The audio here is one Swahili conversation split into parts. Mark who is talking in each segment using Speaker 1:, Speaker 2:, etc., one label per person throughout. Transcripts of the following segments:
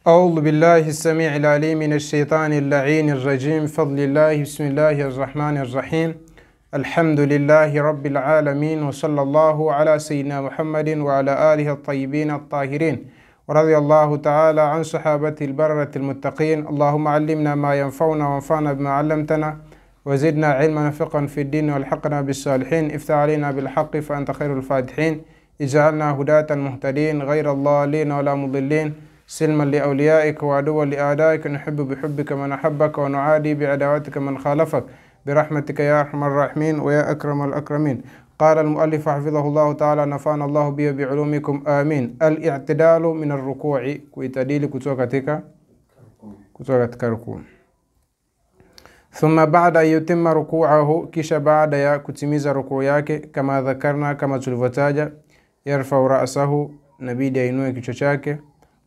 Speaker 1: أعوذ بالله السميع العليم من الشيطان اللعين الرجيم. فضل الله بسم الله الرحمن الرحيم. الحمد لله رب العالمين، وصلى الله على سيدنا محمد وعلى آله الطيبين الطاهرين، ورضي الله تعالى عن صحابة البررة المتقين. اللهم علمنا ما ينفعنا وانفعنا بما علمتنا، وزدنا علما فقها في الدين، والحقنا بالصالحين. افتح علينا بالحق فأنت خير الفاتحين. اجعلنا هداة مهتدين غير الضالين ولا مضلين، سلما لأوليائك وعدوا لأعدائك. نحب بحبك من أحبك، ونعادي بعداوتك من خالفك، برحمتك يا أرحم الراحمين ويا أكرم الأكرمين. قال المؤلف حفظه الله تعالى: نفعنا الله به بعلومكم آمين. الاعتدال من الركوع، kuitadili kutoka katika rukuu. ثم بعد أن يتم ركوعه، kisha baada ya kutimiza rukuu yake, kama dhakarna, kama tulivyotaja, yarfau ra'sahu, nabidi ainue kichwa chake,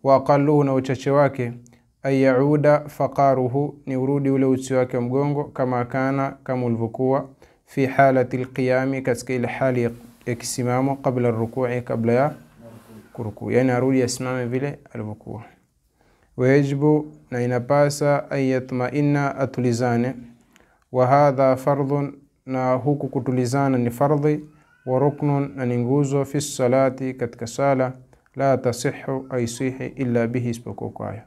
Speaker 1: wa aqalluhu, na uchache wake, ay yauda faqaruhu, ni urudi ule uchi wake mgongo, kama kana, kama ulivyokuwa, fi halati alqiyami, katika ile hali ya kisimamo, kabla rukui, kabla ya kurukuu, yani arudi asimame vile alivyokuwa. Wajibu, na inapasa, an yatma'inna, atulizane, wa hadha fardhun, na huku kutulizana ni fardhi, wa ruknun, na ni nguzo, fi salati, katika sala, la tasihhu, aisihi illa bihi, isipokuwa kwayo.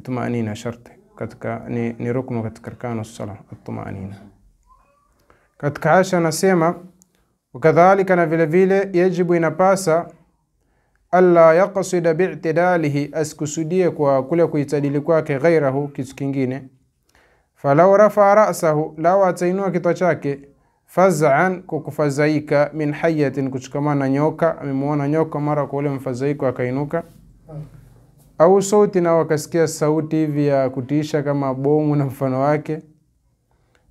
Speaker 1: Tumaanina sharti katika ni ruknu katika arkanu sala, tumaanina. Katika Aisha anasema, wakadhalika, na vile vile, yajibu, inapasa, alla yaqsida bi'tidalihi, askusudie kwa kule kuitadili kwake, ghairahu, kitu kingine. Falau rafa ra'sahu, law atainua kichwa chake, faz'an, kukufazaika, min hayatin, kuchukamana nyoka, amemuona nyoka mara kwa ule mfazaiko akainuka, au sauti, na wakasikia sauti hivi ya kutisha kama bomu na mfano wake,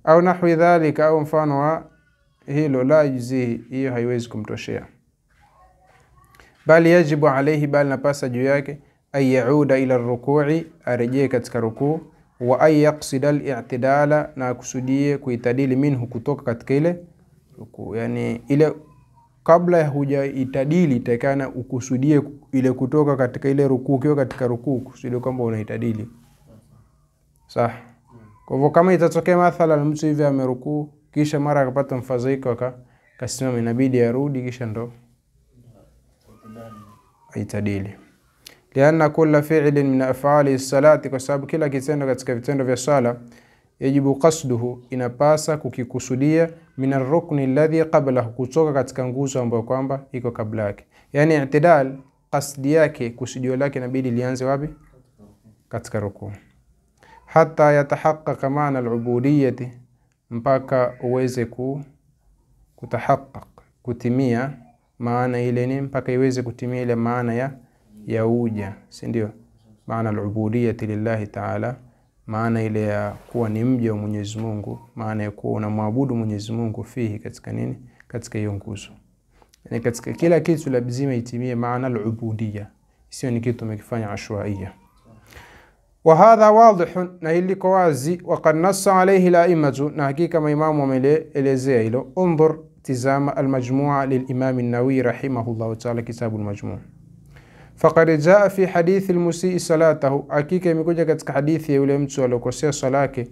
Speaker 1: au nahwi dhalika, au mfano wa hilo, la yuzihi, hiyo haiwezi kumtoshea. Bali yajibu alayhi, bali napasa juu yake, ay yauda ila rukui, arejee katika rukuu, wa ay yaqsida al-i'tidala, na kusudie kuitadili minhu, kutoka katika ile rukuu. Yani ile kabla ya hujaitadili itakana ukusudie ile kutoka katika ile rukuu. Ukiwa katika rukuu kusudie kwamba unaitadili, sawa. Kwa hivyo kama itatokea mathalan mtu hivi amerukuu kisha mara akapata mfadhaiko akasimama, inabidi arudi kisha ndo aitadili. Lianna kulla fi'lin min af'ali as-salati, kwa sababu kila kitendo katika vitendo vya sala, yajibu qasduhu, inapasa kukikusudia, min ar-rukni alladhi qablahu, kutoka katika nguzo ambayo kwamba iko kabla yake. Yani i'tidal, qasdi yake, kusudio lake inabidi lianze wapi? Katika rukuu. Hatta yatahaqqaqa maana al-ubudiyyati, mpaka uweze kutahaqqaq, kutimia maana ile, ni mpaka iweze kutimia ile maana ya uja, si ndio? Maana al-ubudiyyati lillahi ta'ala, maana ile ya kuwa ni mja wa Mwenyezi Mungu, maana ya kuwa unamwabudu Mwenyezi Mungu, fihi, katika nini? Katika hiyo nguzo. Yani katika kila kitu lazima itimie maana al-ubudiyya, sio ni kitu umekifanya ashwaia. Wa hadha wadih, na hili kwa wazi, wa qad nassa alayhi al-a'immatu, na hakika maimamu wameelezea hilo. Unzur tizama al-majmu'a lil-imam an-Nawawi rahimahullah ta'ala, kitabu al-majmu'. Faqad jaa fi hadith al-musii salatahu, hakika imekuja katika hadithi ya yule mtu aliyokosea sala yake,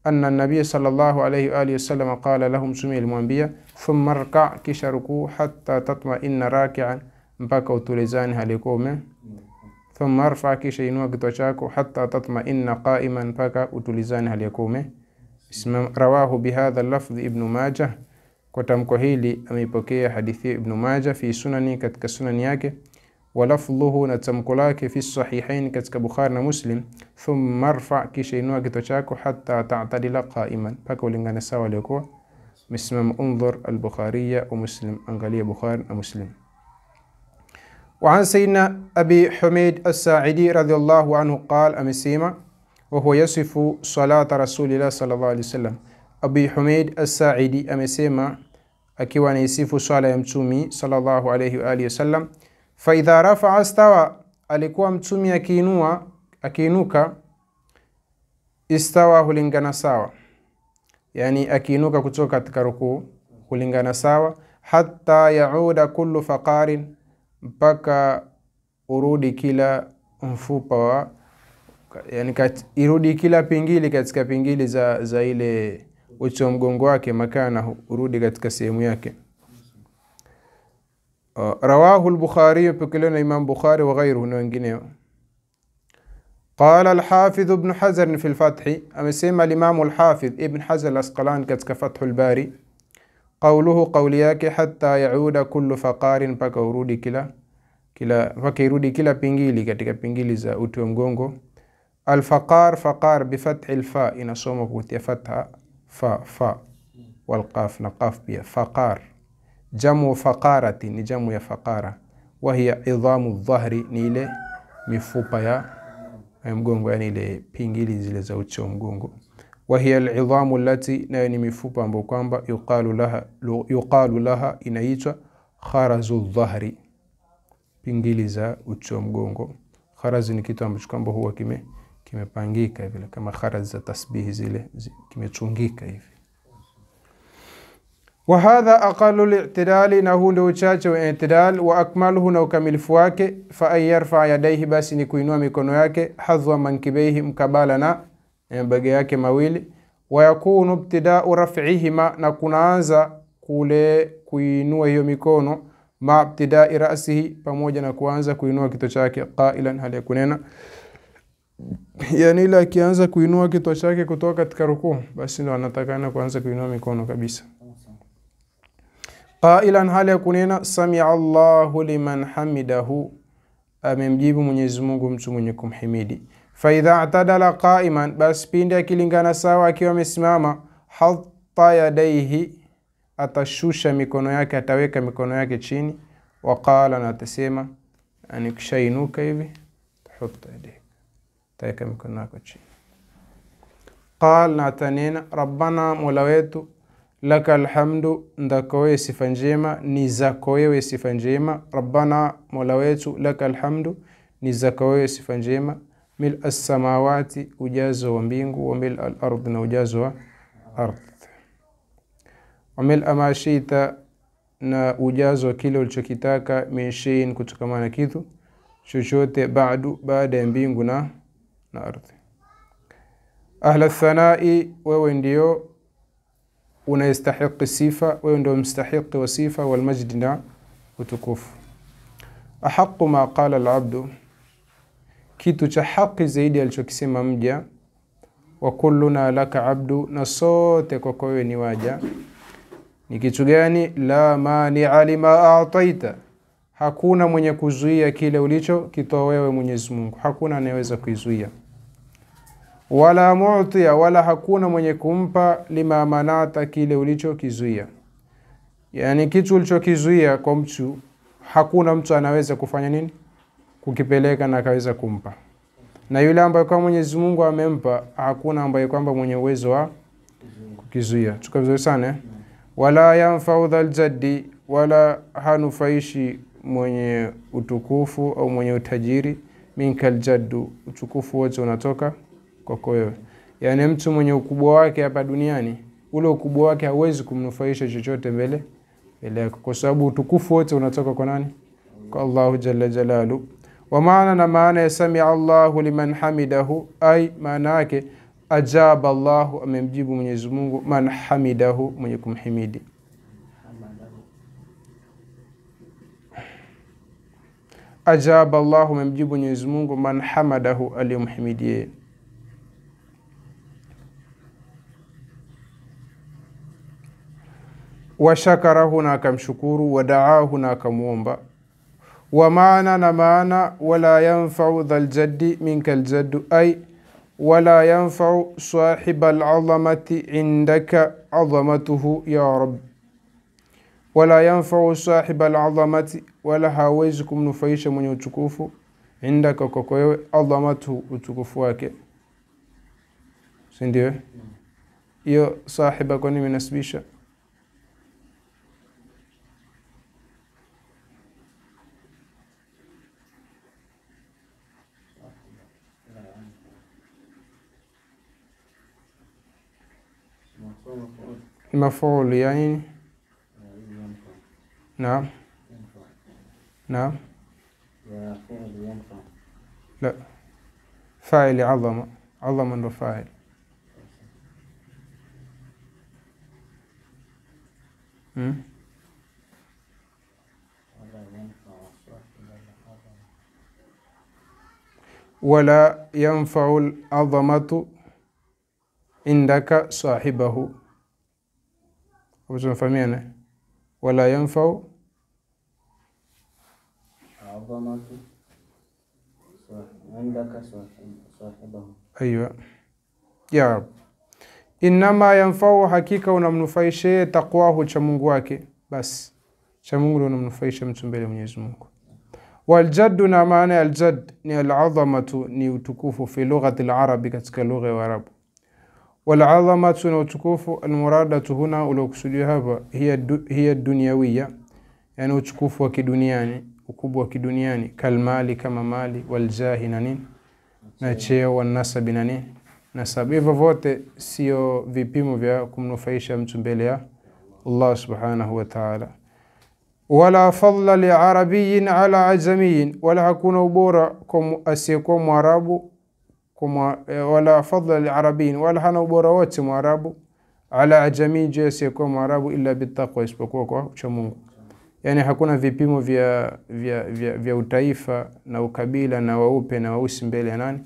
Speaker 1: anna an-nabiy sallallahu alayhi wa alihi wasallam qala lahum, sumi alimwambia, thumma rka', kisha rukuu, hatta tatma'inna raki'an, mpaka utulizani halikuwa. Thumma rfa', kisha inua kichwa chako, hatta tatma'inna qa'iman, mpaka utulizani halikuwa. Rawahu bihadha al-lafdh ibn Majah, kwa tamko hili ameipokea hadithi ibn Majah fi sunani, katika sunani yake, wa lafdhuhu, na tamko lake, fi sahihain, katika Bukhari na Muslim. Thumma rfa', kisha inua kichwa chako, hatta ta'tadila qa'iman, mpaka ulingane sawa alikuwa msimamo. Unzur al-Bukhari wa Muslim, angalia Bukhari na Muslim. وعن سيدنا أبي حميد الساعدي رضي الله عنه قال أمسيما، وهو يصف صلاة رسول الله صلى الله عليه وسلم. أبي حميد الساعدي أمسيما akiwa يصف صلاة يمتومي صلى الله عليه وآله وسلم. فإذا رفع استوى, alikuwa mtumi akiinuka, istawa, hulingana sawa, yani akiinuka kutoka katika rukuu hulingana sawa, hatta yauda kullu faqarin, mpaka urudi kila mfupa yani irudi kila pingili katika pingili za ile uti wa mgongo wake, makana urudi katika sehemu yake. Rawahu al-Bukhari, pokelewa na Imam Bukhari wa ghairuhu na wengineo. Qala al-Hafidh Ibn Hajar fi al-Fath, amesema al-Imam al-Hafidh Ibn Hajar al-Asqalani katika Fathul Bari, qawluhu, qawli yake, hatta yauda kullu faqarin, paka urudi kila pingili katika pingili za uti wa mgongo. Al-faqar, faqar bi fathi al-fa, inasoma kutia fatha fa wal qaf na qaf pia. Faqar jamu faqarati, ni jamu ya faqara. Wa hiya idhamu dhahri, ni ile mifupa ya mgongo, yani ile pingili zile za uti wa mgongo. Wa hiya al-idhamu allati, na ni mifupa ambayo kwamba yuqalu laha, inaitwa kharazu dhahri, pingili za uti wa mgongo. Kharazi ni kitu ambacho kwamba huwa kimepangika vile, kama kharaz za tasbihi zile kimechungika hivi. Wa hadha aqallu al-i'tidal, na huu ndio uchache wa i'tidal. Wa akmaluhu, na ukamilifu wake. Fa ay yarfa yadayhi, basi ni kuinua mikono yake. Hadhwa mankibaihi, mkabala na mabega yake mawili. Wa yakunu ibtida'u raf'ihima, na kunaanza kule kuinua hiyo mikono, ma ibtida'i ra'sihi, pamoja na kuanza kuinua kichwa chake. Qailan, hali ya kunena, yani ila akianza kuinua kichwa chake kutoka katika rukuu, basi ndo anatakana kuanza kuinua mikono kabisa. Qailan, hali ya kunena, sami'a Allahu liman hamidahu, amemjibu Mwenyezi Mungu mtu mwenye kumhimidi. Fa idha atadala qa'iman, basi pindi akilingana sawa akiwa amesimama, hatta yadayhi, atashusha mikono yake, ataweka mikono yake chini. Wa qala, na atasema, yani kishainuka hivi, tahutta yadayhi, taweka mikono yako chini. Qala, na atanena, rabbana, mola wetu, lakal hamdu, ndako wewe sifa njema, ni zako wewe sifa njema. Rabbana, mola wetu, lakal hamdu, ni zako wewe sifa njema. Mil as-samawati, ujazo wa mbingu. Wa mil al-ardh, na ujazo wa ardh. Wa mil amashita, na ujazo kile ulichokitaka. Min shay'in, kutokana na kitu chochote. Ba'du, baada ya mbingu na ardhi. Ahla thanai, wewe ndio unaistahiki sifa, wewe ndio mstahiki wa sifa. Wal majd, na utukufu. Ahaqu ma qala al-abdu, kitu cha haki zaidi alichokisema mja. Wa kulluna laka abdu, na sote kwako wewe ni waja. Ni kitu gani? La mani'a lima a'taita, hakuna mwenye kuzuia kile ulicho kitoa wewe Mwenyezi Mungu, hakuna anayeweza kuizuia. Wala mu'tiya, wala hakuna mwenye kumpa. Lima manata, kile ulicho kizuia, yani kitu ulichokizuia kwa mtu, hakuna mtu anaweza kufanya nini? Kukipeleka na akaweza kumpa. Na yule ambaye kwa Mwenyezi Mungu amempa, hakuna ambaye kwamba mwenye uwezo wa kukizuia. Tuko vizuri sana. Wala yanfa'u dhal jaddi, wala hanufaishi mwenye utukufu au mwenye utajiri. Minkal jaddu, utukufu wote unatoka kwako wewe. Yani mtu mwenye ukubwa wake hapa duniani, ule ukubwa wake hauwezi kumnufaisha chochote mbele yako, kwa sababu utukufu wote unatoka kwa nani? Kwa Allahu jalla jalalu. Wa maana, na maana ya sami'a Allahu liman hamidahu, ay maana yake ajaba Allahu, amemjibu Mwenyezi Mungu, man hamidahu, mwenye kumhimidi. Ajaba Allahu, amemjibu Mwenyezi Mungu, man hamadahu, aliyomhimidi. Wa shakarahu, na akamshukuru. Wa da'ahu, na akamuomba. Wa maana, na maana wala yanfa'u dhal jaddi minkal jaddu, ay wala yanfa'u sahiba al-'azamati indaka 'azamatuhu ya Rabb. Wala yanfa'u sahiba al-'azamati, wala hawezi kumnufaisha mwenye utukufu. Indaka, kwako wewe. 'azamatuhu, utukufu wake, si ndio? Hiyo sahiba kwa nini nasibisha? مفعول يعني. نعم نعم. لا، fa'il azama. Azama ndo fa'il. Wala yanfa'u al-azamatu indaka sahibahu. Tunafahamiana? Wala yanfa'u
Speaker 2: azamatu indaka sahibahu.
Speaker 1: Aywa. Ya Rab. Inma yanfa'u, hakika unamnufaisha taqwahu, cha Mungu wake. Bas cha Mungu ndio unamnufaisha mtu mbele Mwenyezi Mungu. Wal jaddu, na maana al jadd ni al azamatu, ni utukufu fi lughati al arabi, katika lugha ya Arabu. Wal azamatu, na utukufu al muradatu huna, uliokusudiwa hapa hiya dunyawiya, yani utukufu wa kiduniani, ukubwa wa kiduniani. Kalmali, kama mali. Wal jahi, na nini, na cheo. Wal nasabi, na nini, nasab. Hivyo vote sio vipimo vya kumnufaisha mtu mbele ya Allah subhanahu wa ta'ala. Wala fadla li arabiyyin ala ajamiyyin, wala hakuna ubora kwa asiyekuwa Mwarabu, wala fadla li arabiyyin, wala hana ubora wote Mwarabu ala ajamiyyin, juu asiyekuwa Mwarabu, illa bittaqwa, isipokuwa kwa ucha Mungu. Yani hakuna vipimo vya utaifa na ukabila na weupe na weusi mbele ya nani?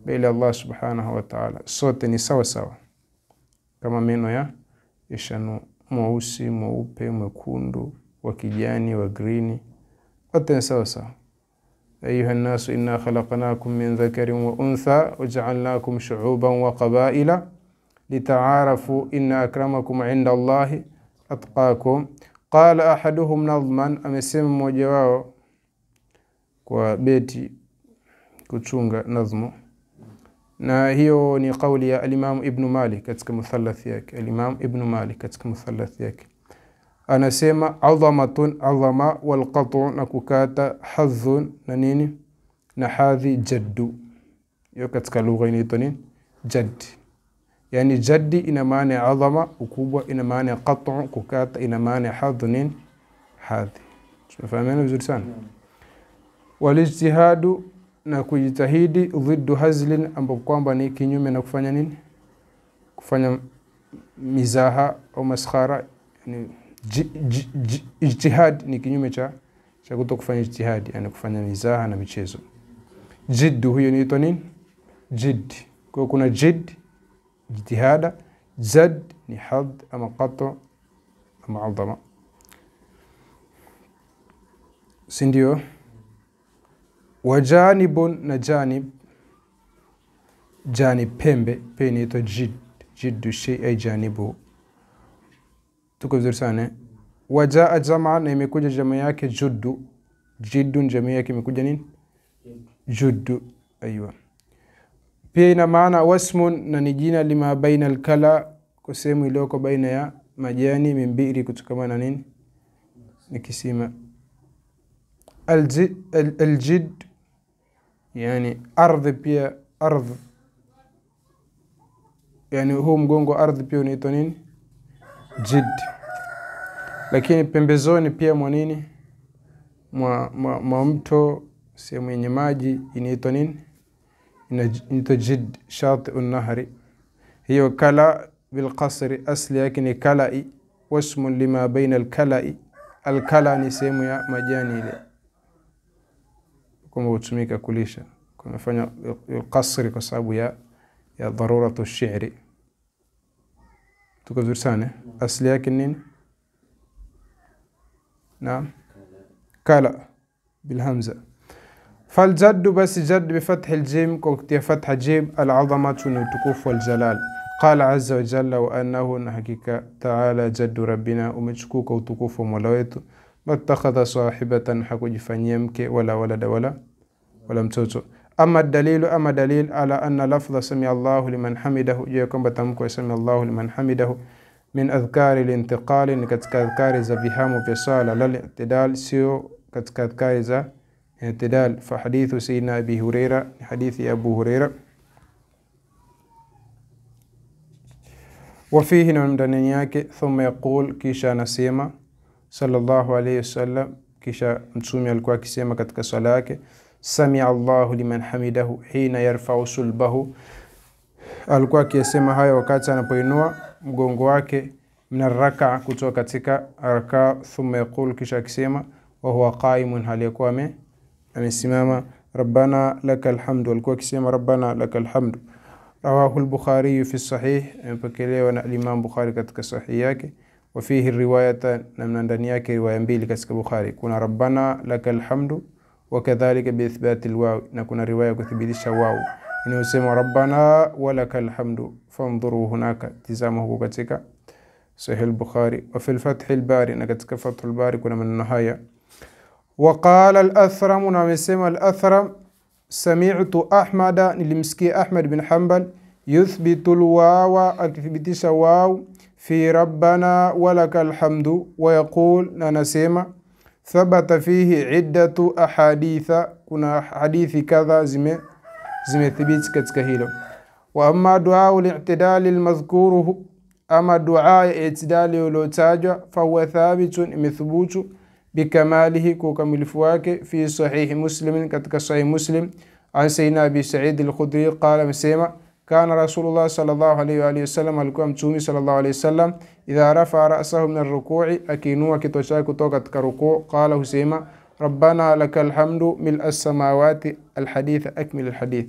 Speaker 1: Mbele Allah subhanahu wa ta'ala. Sote ni sawa sawa kama meno ya ishanu, mweusi, mweupe, mwekundu, wa kijani, wa green, wote ni sawa sawa. Ayuha nasu inna khalaqnakum min dhakarin wa untha waja'alnakum shu'uban wa qabaila lita'arafu inna akramakum 'inda Allahi atqakum. Qala ahaduhum nadhman, amesema mmoja wao kwa beti kuchunga nadhmu, na hiyo ni kauli ya al-Imam Ibn Malik katika muthalath yake. Al-Imam Ibn Malik katika muthalath yake anasema azamatun, azama, wal qat'u, na kukata, hadhun, na nini, na hadhi, jaddu. Hiyo katika lugha inaitwa nini? Jadd. Yani jaddi ina maana azama, ukubwa, ina maana qat'u, kukata, ina maana hadhu, nini, hadhi. Tumefahamana vizuri sana. Wal ijtihadu, na kujitahidi, dhiddu hazlin, ambapo kwamba ni kinyume na kufanya nini? Kufanya mizaha au maskhara. Yani ijtihad ni kinyume cha kutokufanya ijtihadi, yani kufanya mizaha na michezo. Jiddu, huyo ni nini? Jidd. Kwa kuna jidd, ijtihada. Zadd ni hadd ama qat' ama azama, si ndio? Wajanibun, na janib. Janib, pembe, pia inaitwa jidd. Jiddu shay ay janibu. Tuko vizuri sana. Wajaa jamaa, na imekuja jamaa yake juddu. Jiddun, jamaa yake imekuja nini? Juddu. Aywa. Pia ina maana wasmun, na ni jina lima baina al-kala, kwa sehemu iliyoko baina ya majani, mimbiri, kutokana na nini? Ni kisima. Al-jidd yani ardhi, pia ardhi, yani huu mgongo ardhi pia unaitwa nini? Jidd. Lakini pembezoni pia mwa nini? Mwa mto, sehemu yenye maji, inaitwa nini? Inaitwa jidd. Shati'un nahri. Hiyo kala bil qasri, asli yake ni kalai, wasmun lima baina al-kalai. Al-kala ni sehemu ya majani ile, kama hutumika kulisha. Kunafanya qasri kwa sababu ya dharuratu ash-shi'ri. Tuko vizuri sana. Asli yake nini? Naam, kala bil hamza. Fal jaddu, basi jadd bi fath al-jim, kwa kutia fatha jim. Al-azamatu, ni utukufu, wal jalal. Qala azza wa jalla, wa annahu, na hakika, ta'ala jaddu rabbina, umechukuka utukufu Mola wetu. Mattakhadha sahibatan, hakujifanyia mke, wala walada, wala mtoto. Ama dalilu, ama dalil, ala anna lafdha sami Allahu liman hamidahu, juu kwamba tamko sami Allahu liman hamidahu min adhkari al-intiqali, ni katika adhkari za vihamu vya sala. Lal i'tidal, sio katika adhkari za i'tidal. Fa hadithu sayyidina Abi Huraira, hadithi ya Abu Huraira. Wa fihi, na ndani yake, thumma yaqul, kisha anasema sallallahu alayhi wasallam, kisha mtume alikuwa akisema katika swala yake, sami'a Allahu liman hamidahu hina yarfa'u sulbahu, alikuwa akisema hayo wakati anapoinua mgongo wake min arrak'a, kutoka katika raka. Thumma yaqul, kisha akisema wa huwa qa'imun, halikuwa amesimama, rabbana lakal hamdu, alikuwa akisema rabbana lakal hamdu. Rawahu al-Bukhari fi sahih, mpokelewa na Imam Bukhari katika sahih yake. Wa fihi riwayatan, na ndani yake riwaya mbili katika Bukhari, kuna rabbana lakal hamdu wa kadhalika bi ithbat al-waw, na kuna riwaya kuthibitisha waw inayosema rabbana wa lakal hamdu, fanzuru hunaka, tizama huko katika sahih al-Bukhari. Wa fi al-Fath al-Bari, na katika Fath al-Bari kuna maneno haya. Wa qala al-Athram, na amesema al-Athram, sami'tu Ahmada, nilimsikia Ahmad bin Hanbal, yuthbitu al-wawa, akithibitisha waw fi rabbana wa lakal hamdu, wa yaqul, na nasema thabata fihi iddatu ahaditha, kuna hadithi kadha zimethibiti katika hilo. Wa amma du'a al-i'tidal al-madhkur, ama du'a al-i'tidal uliotajwa, fa huwa thabitun, imethubutu bikamalihi, kwa ukamilifu wake, fi sahih Muslim, katika sahih Muslim, an sayyidina Abi Sa'id al-Khudri qala, amesema kana Rasulullah sallallahu alayhi wa alihi wasallam, alikuwa mtume sallallahu alayhi wasallam, idha rafa ra'sahu min ar-ruku'i, akiinua kichwa chake kutoka katika rukuu, qala, husema rabbana lakal hamdu mil as-samawati, al-hadith akmil al-hadith.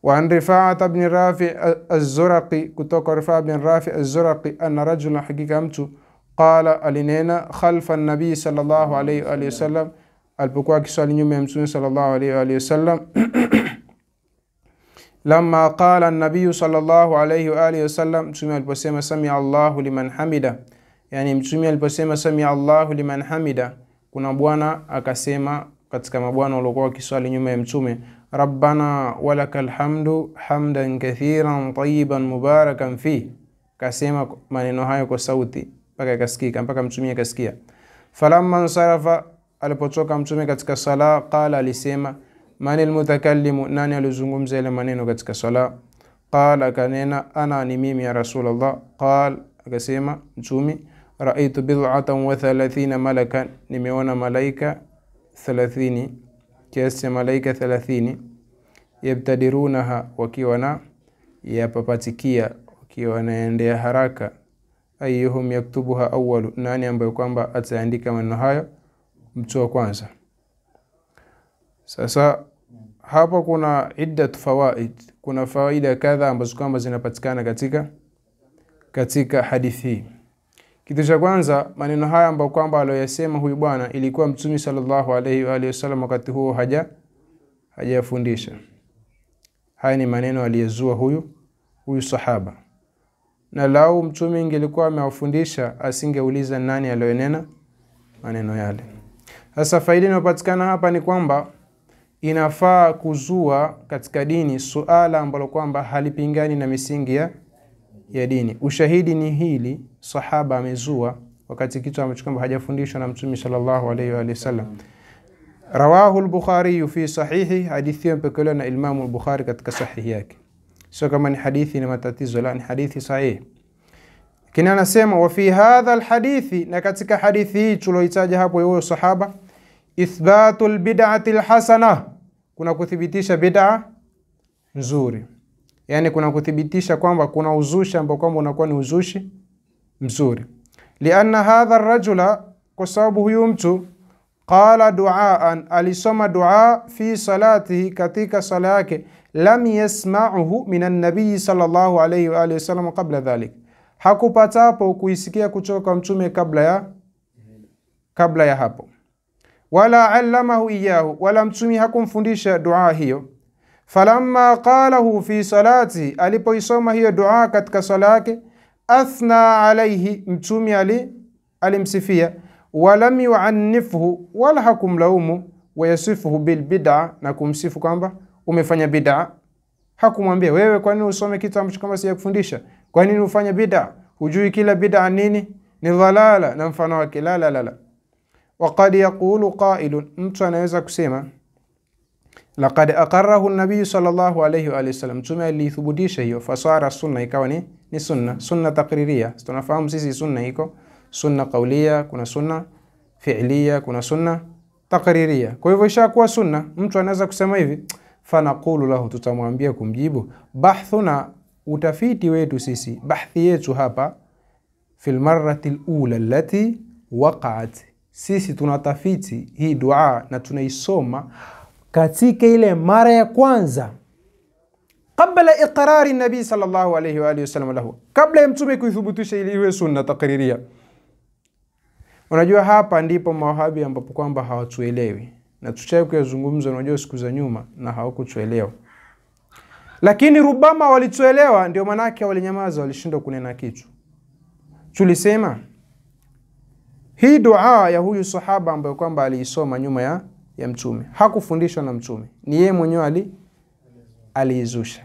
Speaker 1: Wa an Rifa'at ibn Rafi' az-Zuraqi, kutoka Rifa' ibn Rafi' az-Zuraqi, anna rajulan, hakika mtu, qala, alinena khalfa an-nabi sallallahu alayhi wa alihi wasallam, alipokuwa akiswali nyuma ya mtume sallallahu alayhi wa alihi wasallam, lamma qala an-nabiy sallallahu alayhi wa alihi wasallam, mtume aliposema sami'a Allahu liman hamida, yani mtume aliposema sami'a Allahu liman hamida, kuna bwana akasema katika mabwana waliokuwa wakiswali nyuma ya mtume, rabbana walakal hamdu hamdan kathiran tayyiban mubarakan fi, kasema maneno hayo kwa sauti mpaka ikasikika, mpaka mtume akasikia. Falamma ansarafa, alipotoka mtume katika sala, qala, alisema manil mutakallimu, nani alizungumza ile maneno katika sala? Qala, kanena ana, ni mimi ya Rasulullah. Qala, akasema mtume ra'aytu bid'atan wa 30 malakan, nimeona malaika 30, kiasi cha malaika 30, yabtadirunaha, wakiwa na yapapatikia, wakiwa wanaendea haraka, ayyuhum yaktubuha awwalu, nani ambaye kwamba ataandika maneno hayo mtu wa kwanza. Sasa hapa kuna iddat fawaid, kuna faida kadha ambazo kwamba zinapatikana katika hadithi hii. Kitu cha kwanza, maneno haya ambayo kwamba aliyosema huyu bwana, ilikuwa mtume sallallahu alayhi wa alihi wasallam wakati huo hajafundisha. Haya ni maneno aliyezua huyu sahaba, na lau mtume ingelikuwa amewafundisha, asingeuliza nani aliyonena maneno yale. Sasa faida inayopatikana hapa ni kwamba inafaa kuzua katika dini suala ambalo kwamba halipingani na misingi ya dini. Ushahidi ni hili, sahaba amezua wakati kitu ambacho kwamba hajafundishwa na mtume sallallahu alayhi wa sallam. Rawahu al-Bukhari fi sahihi, hadithi mpokelewa na Imam al-Bukhari katika sahihi yake. Sio kama ni hadithi na matatizo, la, ni hadithi sahihi. Kina anasema wa fi hadha al-hadithi, na katika hadithi hii tuloitaja hapo yeye sahaba, ithbatul bid'ati al-hasana, kuna kuthibitisha bid'a nzuri. Yani kuna kuthibitisha kwamba kuna uzushi ambao kwamba unakuwa ni uzushi mzuri. Lianna hadha ar-rajula, kwa sababu huyu mtu, qala du'aan, alisoma dua fi salatihi, katika sala yake, lam yasma'uhu minan nabiy sallallahu alayhi wa alihi wasallam qabla dhalik, hakupatapo kuisikia kutoka mtume kabla ya hapo. Wala allamahu iyahu, wala mtume hakumfundisha dua hiyo. Falamma qalahu fi salati, alipoisoma hiyo dua katika sala yake, athna alayhi, mtume alimsifia, walam yu'annifhu, wala hakumlaumu, wayasifuhu bil bid'a, na kumsifu kwamba umefanya bid'a. Hakumwambia wewe, kwa nini usome kitu ambacho kama sijakufundisha? Kwa nini ufanye bid'a? Hujui kila bid'a nini? Ni dhalala na mfano wake. La. Waqad yaqulu qailun, mtu anaweza kusema laqad aqarrahu an-nabiy sallallahu alayhi wa sallam, mtume alithibitisha hiyo, fasara sunna, ikawa ni sunna taqririya. Tunafahamu sisi sunna iko sunna qawliya, kuna sunna fi'liya, kuna sunna taqriria. Kwa hivyo ishakuwa sunna. Mtu anaweza kusema hivi, fanaqulu lahu, tutamwambia kumjibu, bahthuna, utafiti wetu sisi, bahthi yetu hapa, fil marrati al-ula allati waqa'at, sisi tunatafiti hii dua na tunaisoma katika ile mara ya kwanza, kabla iqrari nabii sallallahu alayhi wa alihi wasallam lahu, kabla ya mtume kuithibitisha ili iwe sunna taqriria. Unajua hapa ndipo mawahabi ambapo kwamba hawatuelewi, na tuchaye kuyazungumza unajua siku za nyuma na hawakutuelewa, lakini rubama walituelewa, ndio manake walinyamaza, walishindwa kunena kitu. Tulisema hii dua ya huyu sahaba ambaye kwamba aliisoma nyuma ya mtume, hakufundishwa na mtume, ni yeye mwenyewe aliizusha.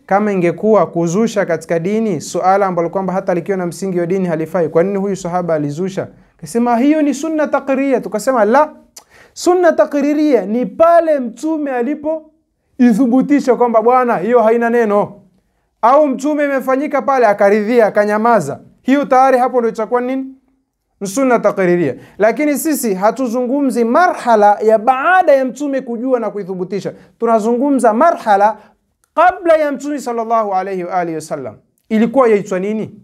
Speaker 1: Kama ingekuwa kuzusha katika dini suala ambalo kwamba hata likiwa na msingi wa dini halifai, kwa nini huyu sahaba alizusha? Kasema hiyo ni sunna taqriria. Tukasema la, sunna taqriria ni pale mtume alipo ithubutisha kwamba bwana hiyo haina neno, au mtume imefanyika pale akaridhia akanyamaza, hiyo tayari hapo ndio itakuwa nini? Sunna taqriria. Lakini sisi hatuzungumzi marhala ya baada ya mtume kujua na kuithubutisha, tunazungumza marhala kabla ya mtume sallallahu alayhi wa alihi wasallam. Ilikuwa yaitwa nini?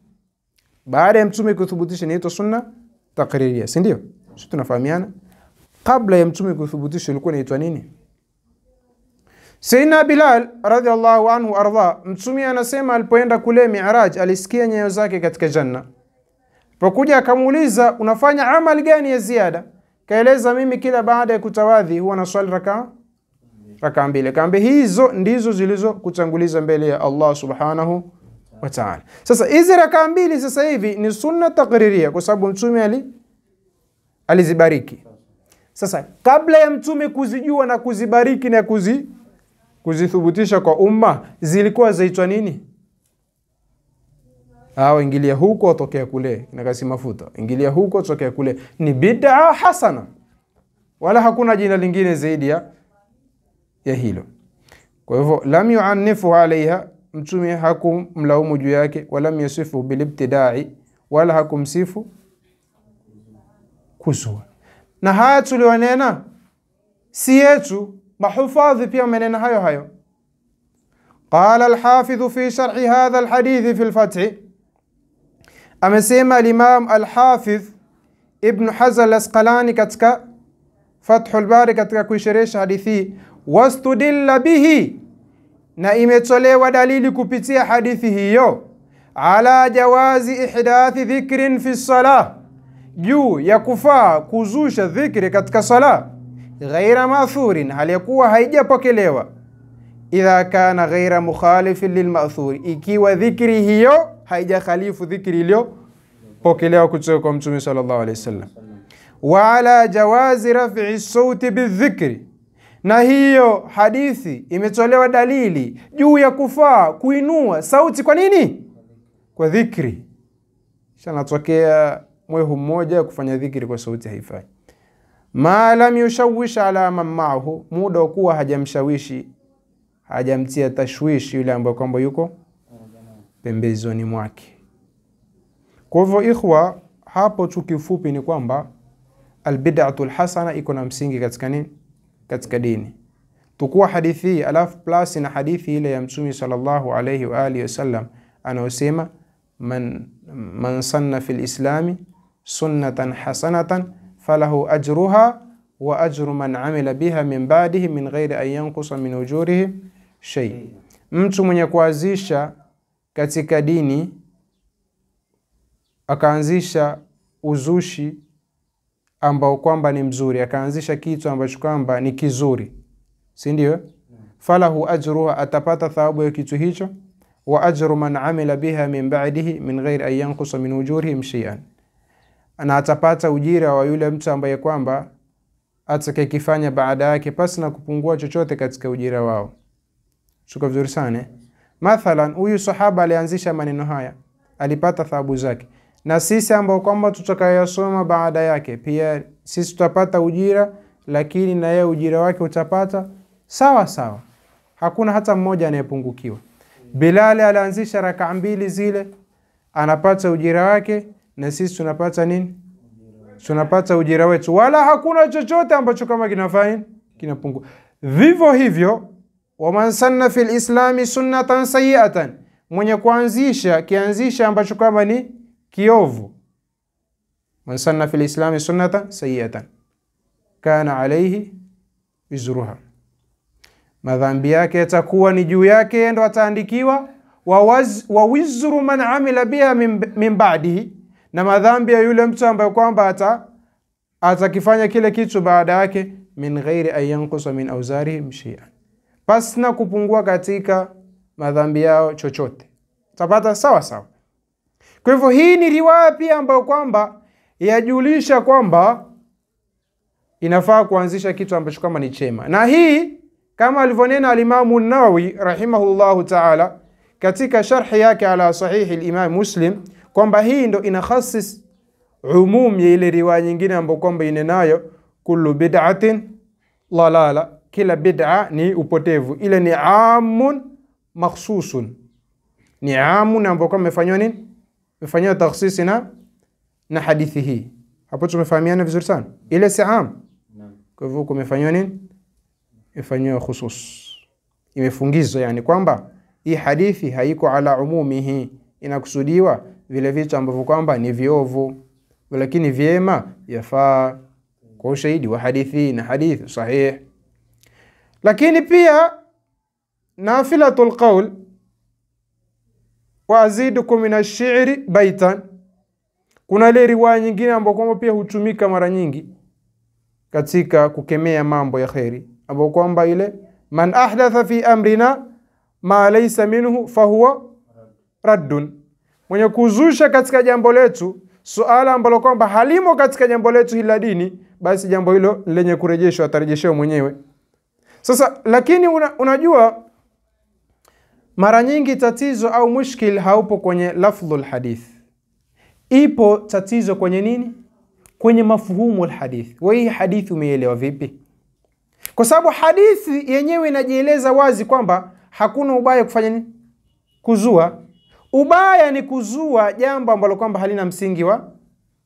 Speaker 1: Baada ya mtume kuthubutisha inaitwa sunna taqriria, si ndio? Sisi tunafahamiana. Kabla ya mtume kuthubutisha ilikuwa inaitwa nini? Sayyidina Bilal radhiallahu anhu arda, mtume anasema alipoenda kule Mi'raj alisikia nyayo zake katika janna. Pokuja akamuuliza unafanya amali gani ya ziada? Kaeleza mimi kila baada ya kutawadhi huwa naswali raka mbili. Kaambia hizo ndizo zilizo kutanguliza mbele ya Allah subhanahu wa ta'ala. Sasa hizi raka mbili sasa hivi ni sunna taqriria kwa sababu mtume alizibariki. Sasa kabla ya mtume kuzijua na kuzibariki na kuzithubutisha kwa umma, zilikuwa zaitwa nini? Ingilia huko tokea kule na kasi mafuta, ingilia huko tokea kule, ni bid'a hasana, wala hakuna jina lingine zaidi ya hilo. Kwa hivyo lam yu'annifu alaiha, mtume hakumlaumu juu yake, wala yasifu bilibtidai, wala hakumsifu kuzua. Na haya tulionena si yetu, mahufadhi pia wamenena hayo. Qala al-Hafidh fi sharh hadha al-hadith fi al-Fath, amesema al-Imam al-Hafidh Ibn Hajar al-Asqalani katika Fathul Bari katika kuisherehesha hadithi, wastudilla bihi, na imetolewa dalili kupitia hadithi hiyo, ala jawazi ihdathi dhikrin fi salah, juu ya kufaa kuzusha dhikri katika sala, ghaira mathurin, halikuwa haijapokelewa, idha kana ghaira mukhalifin lilmathuri, ikiwa dhikri hiyo haijakhalifu dhikri iliyopokelewa kutoka kwa mtume sallallahu alaihi wasallam. Wa ala jawazi raf'i sauti bidhikri, na hiyo hadithi imetolewa dalili juu ya kufaa kuinua sauti. Kwa nini? Kwa dhikri. Shanatokea mwehu mmoja kufanya dhikri kwa sauti haifai. Ma lam yushawish ala man ma'ahu, muda kuwa hajamshawishi, hajamtia tashwishi yule ambaye kwamba yuko pembezoni mwake. Kwa hivyo ikhwa, hapo tu kifupi ni kwamba albid'atul hasana iko na msingi katika nini? Katika dini. Tukua hadithi alafu plus na hadithi ile ya mtume sallallahu alayhi wa alihi wasallam anaosema man sanna fil islami sunnatan hasanatan falahu ajruha wa ajru man amila biha min ba'dihi min ghairi an yanqusa min ujurihim shay. Mtu mwenye kuanzisha katika dini akaanzisha uzushi ambao kwamba ni mzuri, akaanzisha kitu ambacho kwamba ni kizuri, si ndio? Falahu ajruha, atapata thawabu ya kitu hicho, wa ajru man amila biha min ba'dihi min ghairi an yanqusa min ujurihim shay'an, na atapata ujira wa yule mtu ambaye kwamba atakayekifanya baada yake pasi na kupungua chochote katika ujira wao. Shuka vizuri sana. Mathalan huyu sahaba alianzisha maneno haya, alipata thawabu zake, na sisi ambao kwamba tutakayosoma baada yake pia sisi tutapata ujira, lakini na yeye ujira wake utapata sawa sawa, hakuna hata mmoja anayepungukiwa. Bilal alianzisha raka mbili zile, anapata ujira wake, na sisi tunapata nini? tunapata ujira wetu, wala hakuna chochote ambacho kama kinafanya kinapungua. Vivyo hivyo, waman sanna fil islami sunnatan sayi'atan, mwenye kianzisha ambacho kama ni kiovu, man sanna fil islami sunnatan sayi'atan kana alayhi wizruha, madhambi yake yatakuwa ni juu yake, ndo ataandikiwa. Wa wizru man amila biha min ba'dihi, na madhambi ya yule mtu ambaye kwamba atakifanya kile kitu baada yake, min ghairi an yanqusa min awzarihim shay'an, pasna kupungua katika madhambi yao chochote, tapata sawa sawa. Kwa hivyo hii ni riwaya pia ambayo kwamba yajulisha kwamba inafaa kuanzisha kitu ambacho kama ni chema, na hii kama alivyonena al-Imam an-Nawawi rahimahullahu ta'ala katika sharhi yake ala sahihi al-Imam Muslim, kwamba hii ndo inakhasis umum ya ile riwaya nyingine ambayo kwamba inenayo kullu bid'atin lalala, kila bid'a ni upotevu. Ile ni amun makhsusun, ni amun ambayo kwamba imefanywa nini, imefanywa takhsisi na hadithi hii. Hapo tumefahamiana vizuri sana, ile si am. Kwa hivyo kumefanywa nini, imefanywa khusus, imefungizwa, yani kwamba hii hadithi haiko ala umumihi, inakusudiwa vile vitu ambavyo kwamba ni viovu lakini vyema yafaa kwa ushahidi wa hadithi na hadithi sahih. Lakini pia nafilatul qawl wa azidukum min ash-shi'ri baitan, kuna ile riwaya nyingine ambayo kwamba pia hutumika mara nyingi katika kukemea mambo ya khairi, ambapo kwamba ile man ahdatha fi amrina ma laysa minhu fahuwa raddun, mwenye kuzusha katika jambo letu suala ambalo kwamba halimo katika jambo letu hili la dini, basi jambo hilo lenye kurejeshwa, atarejeshwa mwenyewe. Sasa lakini unajua mara nyingi tatizo au mushkil haupo kwenye lafdhul hadith, ipo tatizo kwenye nini, kwenye mafhumu alhadith. Wewe hii hadithi umeelewa vipi? Kwa sababu hadithi yenyewe inajieleza wazi kwamba hakuna ubaya kufanya nini, kuzua. Ubaya ni kuzua jambo ambalo kwamba halina msingi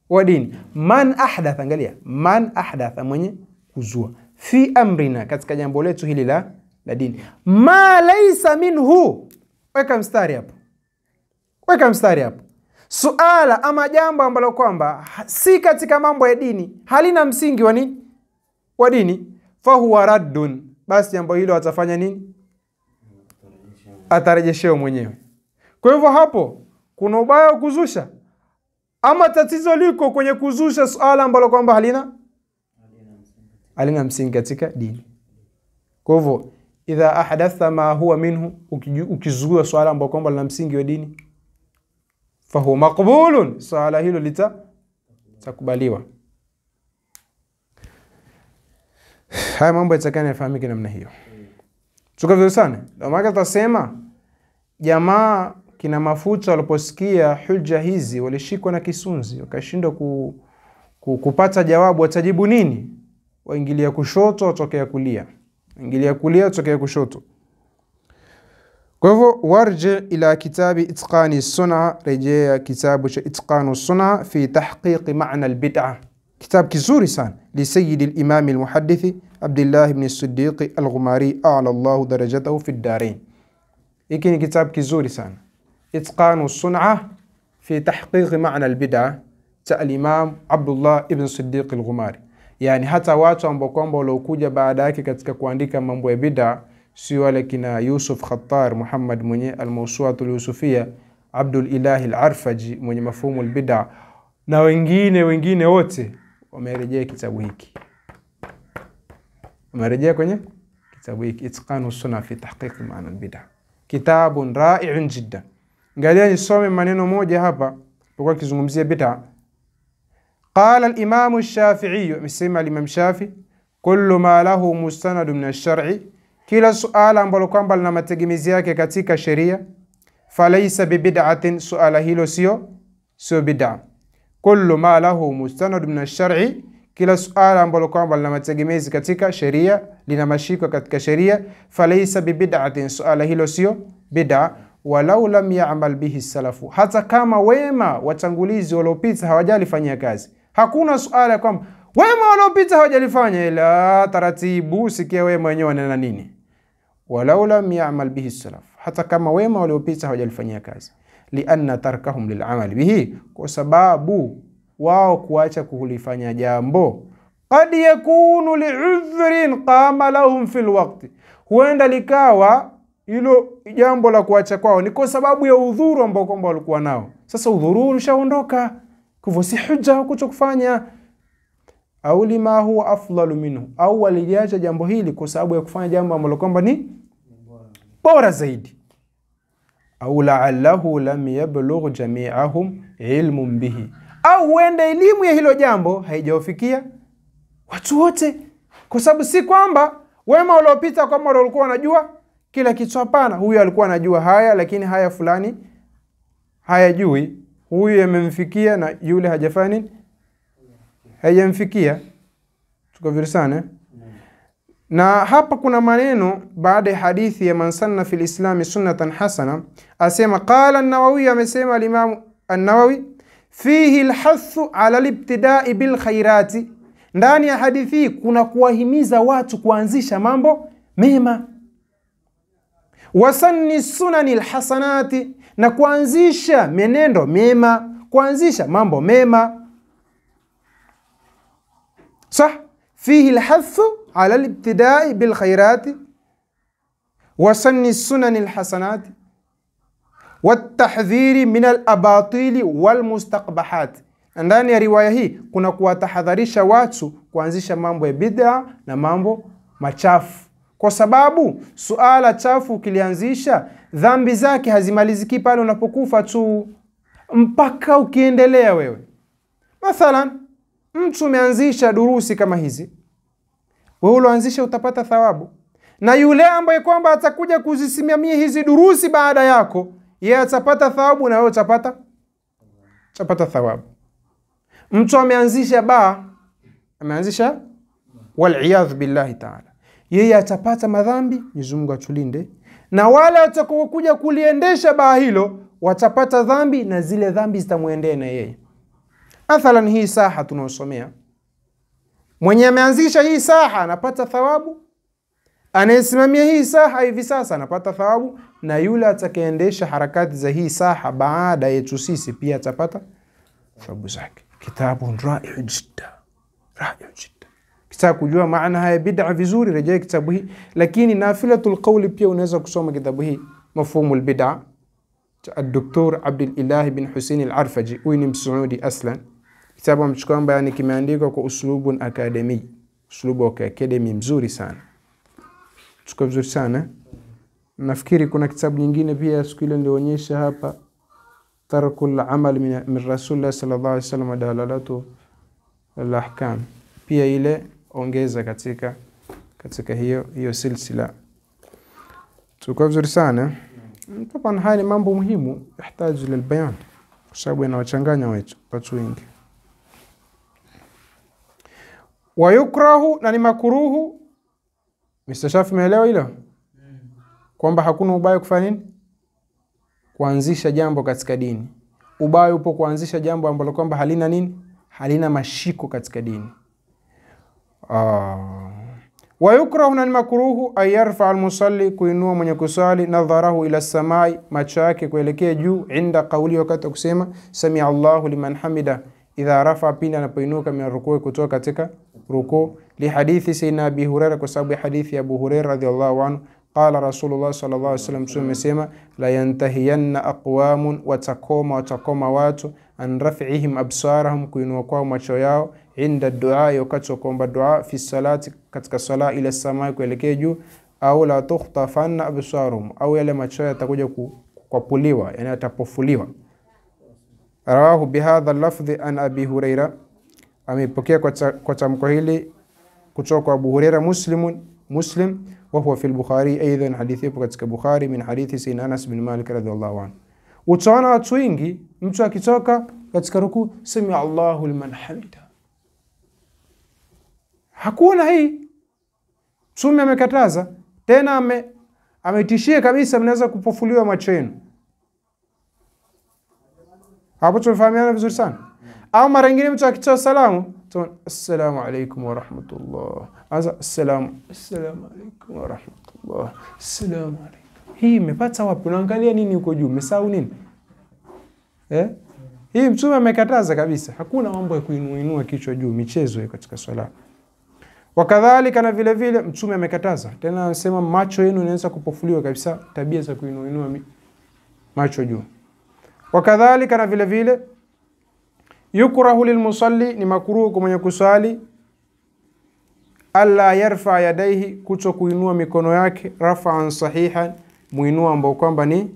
Speaker 1: wa dini. Man ahdatha, angalia, man ahdatha, mwenye kuzua, fi amrina, katika jambo letu hili la dini, ma laysa minhu, weka mstari hapo, weka mstari hapo. Suala ama jambo ambalo kwamba si katika mambo ya dini, halina msingi wa nini, wa dini, fahuwa raddun, basi jambo hilo atafanya nini, atarejeshwa mwenyewe. Kwa hivyo hapo kuna ubaya wa kuzusha, ama tatizo liko kwenye kuzusha suala ambalo kwamba halina msingi katika dini. Kwa hivyo idha ahdatha ma huwa minhu, ukizua suala ambalo kwamba lina msingi wa dini, fahuwa maqbulun, suala hilo litakubaliwa. Haya mambo yatakana yafahamike namna hiyo. Tukavyo sana. Ndio maana tutasema jamaa kina mafuta waliposikia hujja hizi walishikwa na kisunzi, wakashindwa kupata jawabu, watajibu nini? Waingilia kushoto, watokea kulia. Ingilia kulia, watokea kushoto. Kwa hivyo warji ila kitabi itqani sun'a, rejea kitabu cha itqanu sun'a fi tahqiq ma'na al-bid'ah. Kitab kizuri sana li sayyid al-imam al-muhaddith Abdullah ibn as-Siddiq al-Ghumari a'la Allah darajatahu fi ad-darain. Hiki ni kitabu kizuri sana, itqanu sun'a fi tahqiq ma'na al-bid'ah cha al-imam Abdullah ibn Siddiq al-Ghumari. Yani hata watu ambao kwamba waliokuja baada yake katika kuandika mambo ya bid'a, si wale kina Yusuf Khattar Muhammad mwenye al-Mawsu'at al-Yusufiyya, Abdul Ilahi al-Arfaji mwenye mafhumu al-bid'a, na wengine wote wamerejea kitabu hiki, wamerejea kwenye kitabu hiki itqanu sun'a fi tahqiq ma'na al-bid'ah. Kitabun ra'i'un jiddan. Angalia nisome maneno moja hapa kwa kizungumzia bid'a. Qala al-Imam ash-Shafi'i, amesema al-Imam Shafi, kullu ma lahu mustanad min ash-shar'i, kila suala ambalo kwamba lina mategemezi yake katika sheria, falaysa bi bid'atin, suala hilo sio bid'a. Kullu ma lahu mustanad min ash-shar'i, kila suala ambalo kwamba lina mategemezi katika sheria, lina mashiko katika sheria, falaysa bi bid'atin, suala hilo sio bid'a, walau lam ya'mal bihi salafu, hata kama wema watangulizi waliopita hawajalifanyia kazi, Hakuna suala ya kwamba wema waliopita hawajalifanya, ila taratibu, sikia wewe mwenyewe unanena nini. Walau lam ya'mal bihi salaf, hata kama wema waliopita hawajalifanyia kazi. Lianna tarkahum lil'amal bihi, kwa sababu wao kuacha kulifanya jambo qad yakunu li'udhrin qama lahum fil waqti, huenda likawa hilo jambo la kuacha kwao ni kwa sababu ya udhuru ambao kwamba walikuwa nao. Sasa udhuru ushaondoka, hivyo si hujja kutokufanya. Au lima huwa afdalu minhu, au waliacha jambo hili kwa sababu ya kufanya jambo ambalo kwamba ni bora zaidi. Au la'allahu lam yablugh jami'ahum ilmun bihi, au huenda elimu ya hilo jambo haijawafikia watu wote, kwa sababu si kwamba wema waliopita kama walikuwa wanajua kila kitu. Hapana, huyu alikuwa anajua haya, lakini haya fulani hayajui. Huyu yamemfikia na yule hajafanya, hayamfikia. Tuko vizuri sana. Na hapa kuna maneno baada ya hadithi ya man sanna fil islami sunnatan hasana, asema qala an-Nawawi, amesema al-Imam an-Nawawi, fihi al-hathu ala al-ibtida'i bil khairati, ndani ya hadithi kuna kuwahimiza watu kuanzisha mambo mema. Wasanni sunani al-hasanati, na kuanzisha menendo mema, kuanzisha mambo mema. Sah, fihi al-hathu ala al-ibtida'i bil khairati wasanni sunani al-hasanati watahdhiri min al-abatili wal mustaqbahat. Ndani ya riwaya hii kuna kuwatahadharisha watu kuanzisha mambo ya bid'a na mambo machafu, kwa sababu suala chafu ukilianzisha, dhambi zake hazimaliziki pale unapokufa tu, mpaka ukiendelea wewe. Mathalan, mtu umeanzisha durusi kama hizi, wewe uloanzisha utapata thawabu, na yule ambaye kwamba atakuja kuzisimamia hizi durusi baada yako, yeye atapata thawabu na wewe utapata thawabu. Mtu ameanzisha ameanzisha wal billahi ta'ala, yeye atapata madhambi, Mwenyezi Mungu atulinde, na wale watakaokuja kuliendesha baa hilo watapata dhambi, na zile dhambi zitamuendea na yeye. Mathalan, hii saha tunaosomea, mwenye ameanzisha hii saha anapata thawabu, anayesimamia hii saha hivi sasa anapata thawabu, na yule atakayeendesha harakati za hii saha baada yetu sisi pia atapata thawabu zake. Kitabu ra'i'u jidda, ra'i'u jidda. Kitaka kujua maana haya bid'a vizuri, rejea kitabu hii. Lakini nafilatul qawli pia unaweza kusoma kitabu hii, mafhumul bid'a, Dr. Abdul Ilahi bin Hussein al-Arfaji, huyu ni Msaudi aslan. Kitabu amechukua bayani, kimeandikwa kwa uslubun akademi, uslubu wa akademi mzuri sana. Tuko vizuri sana. Nafikiri kuna kitabu nyingine pia siku ile nilionyesha hapa, Tarkul amal min Rasulullah sallallahu alaihi wasallam dalalatu al-ahkam, pia ile ongeza katika hiyo silsila. Tuko vizuri sana. Taban haya ni mambo muhimu, yahitaji lilbayan, kwa sababu yanawachanganya watu wengi. Wa yukrahu, na ni makruhu. Mr. Shafi umeelewa hilo? Kwamba hakuna ubaya kufanya nini? Kuanzisha jambo katika dini. Ubaya upo kuanzisha jambo ambalo kwamba halina nini? Halina mashiko katika dini. Wa yukrahu, na ni makruhu, ayarfa al-musalli, kuinua mwenye kusali, nadharahu ila samai, macho yake kuelekea juu, inda qawli, wakati kusema sami Allahu liman hamida, idha rafa, pindi anapoinuka min rukuu, kutoka katika rukuu. Li hadithi sayyidina Abi Hurairah, kwa sababu ya hadithi ya Abu Hurairah radhiyallahu anhu, qala Rasulullah sallallahu alaihi wasallam, tumesema la yantahiyanna aqwamun, watakoma watu, an raf'ihim absarahum, kuinua kwao macho yao, inda dua, wakati kuomba dua, fi salati, katika sala, ila samai, kuelekea juu, au la tukhtafanna absaruhum, au yale macho yatakuja kupuliwa, yani atapofuliwa. Rawahu bihadha lafdhi an Abi Hurairah, amepokea kwa tamko hili kutoka kwa Abu Hurairah Muslim, wa huwa fi al-Bukhari, aidan hadithi ipo katika Bukhari, min hadithi sayyidina Anas bin Malik radhiyallahu anhu. Utaona watu wengi, mtu akitoka katika rukuu, sami Allahu liman hamida. Hakuna hii. Mtume amekataza, tena ametishia kabisa, mnaweza kupofuliwa macho yenu. Hapo tumefahamiana vizuri sana. Au mara nyingine mtu akitoa salamu, assalamu alaykum wa rahmatullah. Assalamu alaykum wa rahmatullah. Assalamu alaykum. Hii imepata wapi? Unaangalia nini huko juu? Umesahau nini? Hii Mtume amekataza kabisa. Hakuna mambo ya kuinua kichwa juu, michezo katika swala. Wakadhalika na vile vile Mtume amekataza. Tena anasema macho yenu yanaweza kupofuliwa kabisa, tabia za kuinua macho juu. Wakadhalika na vile vile yukrahu lilmusalli, ni makruhu kwa mwenye kusali, alla yarfa yadaihi, kuto kuinua mikono yake, rafa'an sahihan, muinua ambao kwamba ni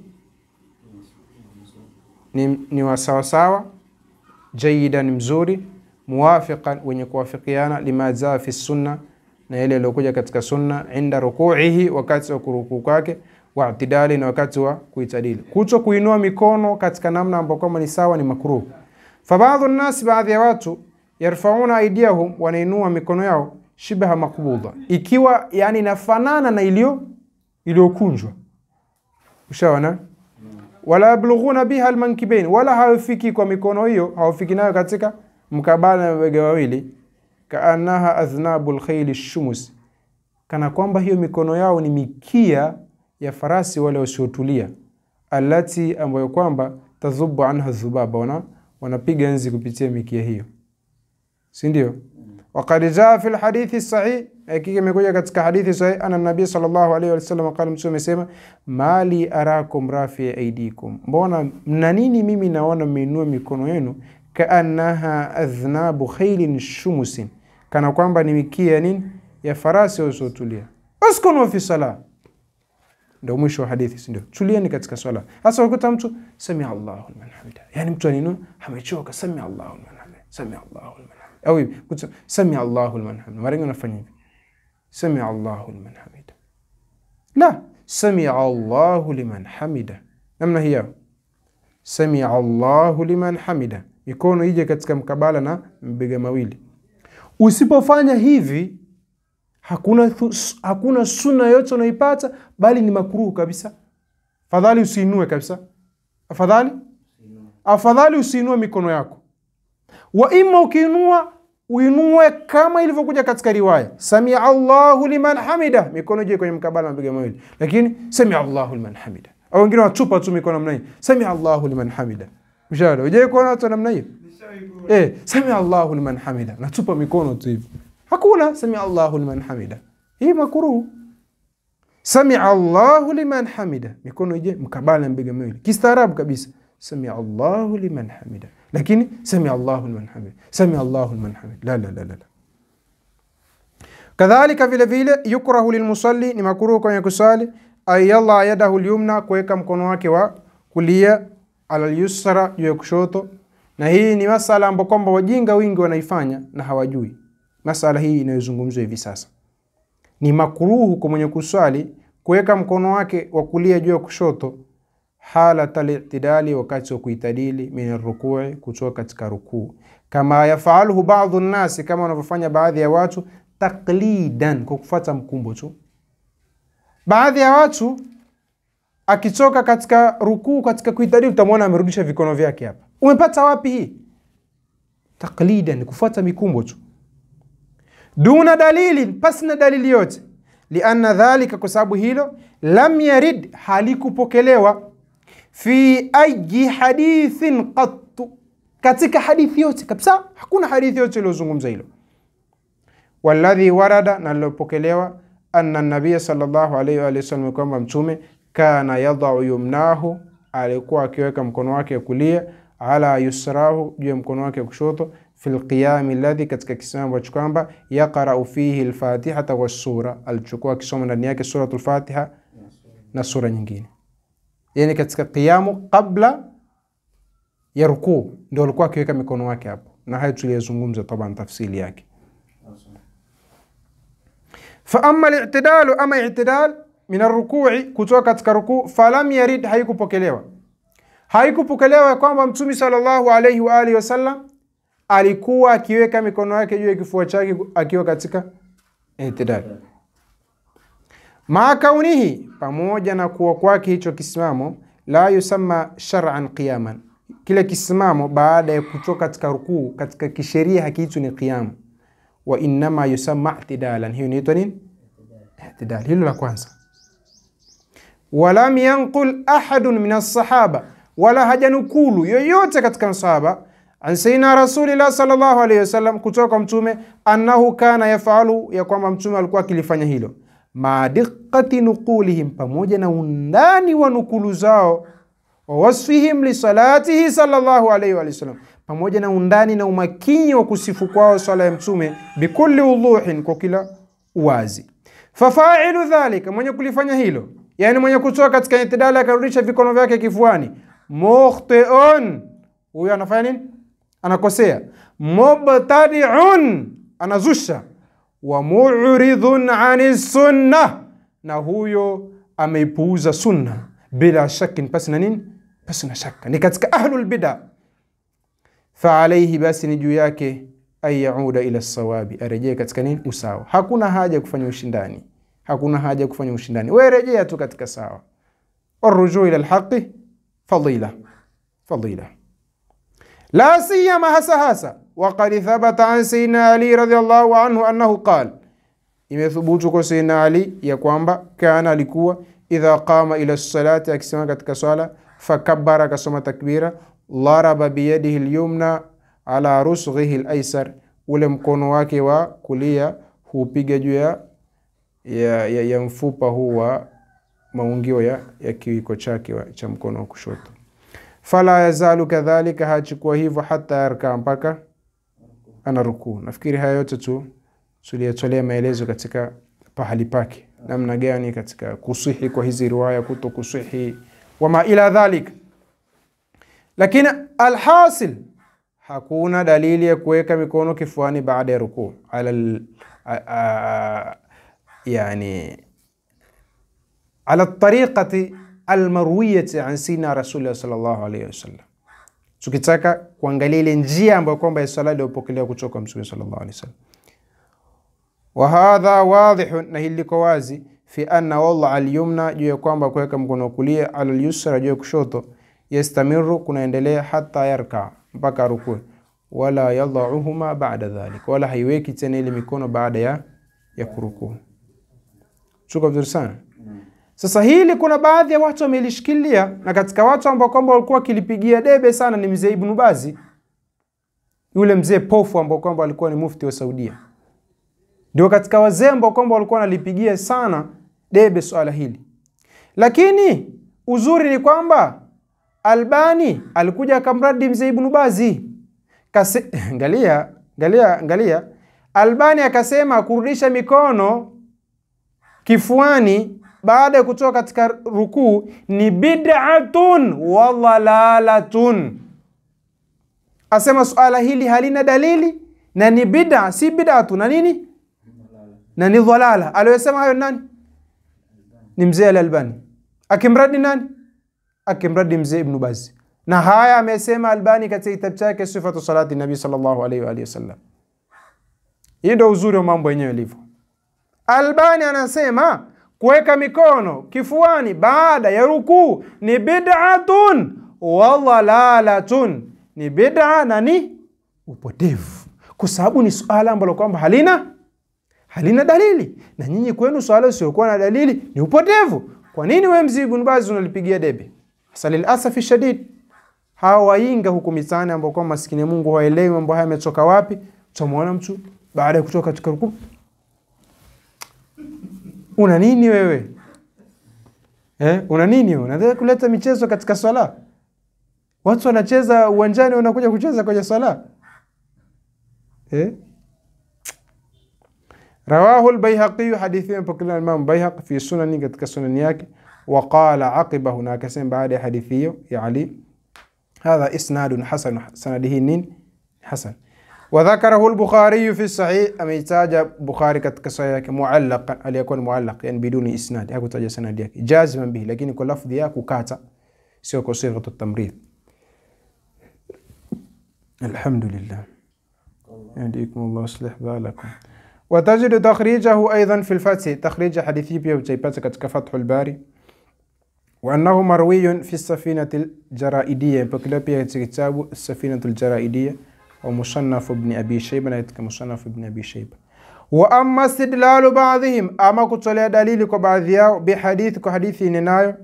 Speaker 1: wa sawa sawa, jayidan, mzuri, muwafiqan, wenye kuwafikiana, lima jaa fi sunna, na ile iliyokuja katika sunna, inda ruku'ihi, wakati wa kurukuu kwake, wa i'tidali, na wakati wa kuitadili. Kuto kuinua mikono katika namna ambayo kwamba ni sawa ni makruh. Fa baadhi an-nas, baadhi ya watu, yarfa'una aydiyahum, wanainua mikono yao, shibaha maqbuda, ikiwa yani inafanana na iliyokunjwa. Ushaona? Wala yablughuna biha al-mankibain, wala hawafiki kwa mikono hiyo, hawafiki nayo katika mkabala na mabega mawili, kaanaha aznabul khayl ash-shumus, kana kwamba hiyo mikono yao ni mikia ya farasi wale wasiotulia, alati, ambayo kwamba tadhubu anha dhubaba, wanapiga nzi kupitia mikia hiyo, si ndio? Waqad jaa fi al-hadithi sahih, hakika imekuja katika hadithi sahih, ana nabii sallallahu alayhi wasallam qala, Mtume amesema, mali arakum rafi aydikum, mbona mna nini mimi naona mmeinua mikono yenu, kaanaha aznabu khaylin shumusin, kana kwamba ni mikia nini ya farasi wasiotulia. Uskunu fi salah, ndio mwisho wa hadithi, si ndio? Tulieni katika swala. Hasa ukuta mtu sami Allahu liman hamida, yani mtu aninua amechoka, sami Allahu liman hamida, sami Allahu liman hamida, au hivi kuta sami Allahu liman hamida, mara nyingi unafanya hivi, sami Allahu liman hamida, la sami Allahu liman hamida, namna hiyo, sami Allahu liman hamida, mikono ije katika mkabala na mabega mawili. Usipofanya hivi hakuna sunna yote unaipata, bali ni makruh kabisa. Afadhali usiinue kabisa, afadhali usiinue mikono yako, wa imma ukiinua uinue kama ilivyokuja katika riwaya, sami Allahu liman hamida, mikono je kwenye mkabala na mabega mawili, lakini sami Allahu liman hamida. Au wengine watupa tu mikono namna hii, sami Allahu liman hamida. Mshahara uje kuona watu namna hiyo, sami Allahu liman hamida, natupa mikono tu hivi. Hakuna sami Allahu liman hamida, hii makruh. Sami Allahu liman hamida, mikono ije mkabala na mabega mawili, kistaarabu kabisa, sami Allahu liman hamida, lakini sami Allahu liman hamida, sami Allahu liman hamida, la. Kadhalika vile vile yukrahu lilmusalli, ni makruh kwenye kusali, ay yalla yadahu al-yumna, kuweka mkono wake wa kulia, ala al-yusra, juu ya kushoto. Na hii ni masala ambayo kwamba wajinga wengi wanaifanya na hawajui. Masala hii inayozungumzwa hivi sasa, ni makruh kwa mwenye kuswali kuweka mkono wake wa kulia juu ya kushoto, hala al-i'tidali, wakati wa kuitadili, min ar-ruku'i, kutoka katika rukuu, kama yafaluhu baadhi an-nas, kama wanavyofanya baadhi ya watu, taqlidan, kwa kufuata mkumbo tu. Baadhi ya watu akitoka katika rukuu, katika kuitadili, utamwona amerudisha vikono vyake hapa. Umepata wapi hii? Taqlidan, kufuata mikumbo tu, duna dalili, pasina dalili yote. Lianna dhalika, kwa sababu hilo, lam yarid, halikupokelewa, fi ayi hadithin qattu, katika hadithi yote kabisa, hakuna hadithi yote iliyozungumza hilo. Walladhi warada, na lilopokelewa, anna nabiy sallallahu alayhi wa sallam, kwamba Mtume kana yadha'u yumnahu, alikuwa akiweka mkono wake kulia, ala yusrahu, juu ya mkono wake kushoto, fil qiyam alladhi, katika kisimamo ambacho kwamba yaqra'u fihi al-Fatihata was-sura, alichukua kisoma ndani yake suratul Fatiha na sura nyingine, yani katika qiyamu kabla ya rukuu ndio alikuwa akiweka mikono wake hapo, na hayo tuliyozungumza taban tafsili yake. Fa amma al-i'tidal, ama i'tidal min ar-ruku'i, kutoka katika rukuu, falam yarid, haikupokelewa kwamba Mtume sallallahu alayhi wa alihi wasallam alikuwa akiweka mikono yake juu ya kifua chake akiwa katika i'tidal. Ma kaunihi, pamoja na kuwa kwake hicho kisimamo, la yusamma shar'an qiyaman, kile kisimamo baada ya kutoka katika rukuu katika kisheria hakiitwi ni qiyam, wa inma yusamma i'tidalan. Hiyo inaitwa nini? I'tidal. Hilo la kwanza. Walam yanqul ahadun min as-sahaba, wala hajanukulu yoyote katika masahaba an sayyidina rasulillah sallallahu alayhi wasallam kutoka mtume annahu kana yafalu, ya kwamba mtume alikuwa akilifanya hilo, ma diqqati nuqulihim, pamoja na undani wa nukulu zao, wa wasfihim li salatihi sallallahu alayhi wasallam, pamoja na undani na umakini wa kusifu kwao swala ya mtume, bikulli wuduhin, kwa kila uwazi. Fafa'ilu dhalika, mwenye kulifanya hilo, yani mwenye kutoka katika itidali akarudisha vikono vyake kifuani, mukhti'un, huyo anafanya nini? Anakosea. Mubtadi'un, anazusha. Wa mu'ridun 'ani sunnah, na huyo ameipuuza sunna, bila shaki, pasi na nini? Pasi na shaka, ni katika ahlul bid'ah. Fa alayhi, basi ni juu yake, ay yauda ila sawabi, arejee katika nini? Usawa. Hakuna haja kufanya ushindani, hakuna haja kufanya ushindani, wewe rejea tu katika sawa. Warujuu ila alhaqi fadila, fadila la siyama hasa. Waqad thabata an sayyidina Ali radhiyallahu anhu annahu qala, imethubutu kwa sayyidina Ali ya kwamba kana, alikuwa idha qama ila salati, akisema katika swala, fakabbara, kasoma takbira, daraba biyadihi al-yumna ala rusghihi al-aysar, ule mkono wake wa kulia hupiga juu ya mfupa huu wa maungio ya kiwiko chake cha mkono wa kushoto. Fala yazalu kadhalika, hachukua hivyo hata yarka, mpaka ana rukuu. Nafikiri haya yote tu tuliyotolea maelezo katika pahali pake, namna gani katika kusihi kwa hizi riwaya, kuto kusihi, wama ila dhalik. Lakini alhasil, hakuna dalili ya kuweka mikono kifuani baada ya rukuu yani ala tariqati almarwiyati an sayyidina rasulullah sallallahu alayhi wasallam. Tukitaka kuangalia ile njia ambayo kwamba ya swala iliyopokelewa kutoka mtume sallallahu alayhi wasallam. Wa hadha wadih, na hili kwa wazi, fi anna walla al-yumna, juu ya kwamba kuweka mkono kulia, ala al-yusra, juu ya kushoto, yastamiru, kunaendelea, hata yarka, mpaka rukuu, wala yadha'uhuma ba'da dhalik, wala haiweki tena ile mikono baada ya kurukuu. Chuko vizuri sana. Sasa hili kuna baadhi ya watu wamelishikilia, na katika watu ambao kwamba walikuwa kilipigia debe sana ni mzee Ibn Bazi, yule mzee pofu ambao kwamba alikuwa ni mufti wa Saudia. Ndio katika wazee ambao kwamba walikuwa wanalipigia sana debe swala hili. Lakini uzuri ni kwamba Albani alikuja akamradi mzee Ibn Bazi. Angalia. Albani akasema kurudisha mikono kifuani baada ya kutoka katika rukuu ni bid'atun wa dhalalatun. Asema suala hili halina dalili na ni bid'a, si bid'atu, na nini? Na ni dhalala. Aliyosema hayo nani? Ni mzee Al-Albani. Akimradi nani? Akimradi mzee Ibn Baz. Na haya amesema Albani katika kitabu chake Sifatu Salati Nabii sallallahu alayhi wa sallam. Hii ndio uzuri wa mambo yenyewe yalivyo. Albani anasema kuweka mikono kifuani baada ya rukuu ni bid'atun wa dhalalatun, ni bid'a na ni upotevu, kwa sababu ni suala ambalo kwamba halina dalili, na nyinyi kwenu suala usiokuwa na dalili ni upotevu. Kwa nini wewe mzee Ibn Baz unalipigia debe? Asalil asafi shadid, hawa wainga huko mitaani ambao kwa maskini Mungu haelewi mambo haya yametoka wapi. Tumeona mtu baada ya kutoka katika rukuu, una nini wewe? Una nini wewe? Unataka kuleta michezo katika swala? Watu wanacheza uwanjani, wanakuja kucheza kwenye swala. Rawahu al-Baihaqi, hadithi mpokelewa na Imam Baihaqi fi sunani, katika sunani yake. Wa qala aqibahu, na akasema baada ya hadithi hiyo ya Ali, hadha isnadun hasan, sanadihi nini? Hasan. Wa dhakarahu al-Bukhari fi sahih, ameitaja Bukhari katika sahih yake muallaqan, aliyekuwa muallaq, yani biduni isnad, hakutaja sanadi yake, jaziman bihi, lakini kwa lafdhi ya kukata, sio kwa sighatu at-tamrid. Alhamdulillah. Yahdikum Allah, yuslih balakum. وتجد تخريجه أيضا في الفتح، تخريج حديثي بيه وتيبات كتك فتح الباري. wa annahu marwiyun fi safinati al-jaraidiyya, pakila pia katika kitabu safinatu al-jaraidiyya wa musannaf ibn abi shayba, na katika musannaf ibn abi shayba. Wa amma istidlalu ba'dihim, ama kutolea dalili kwa baadhi yao, bi hadithi, kwa hadithi ninayo,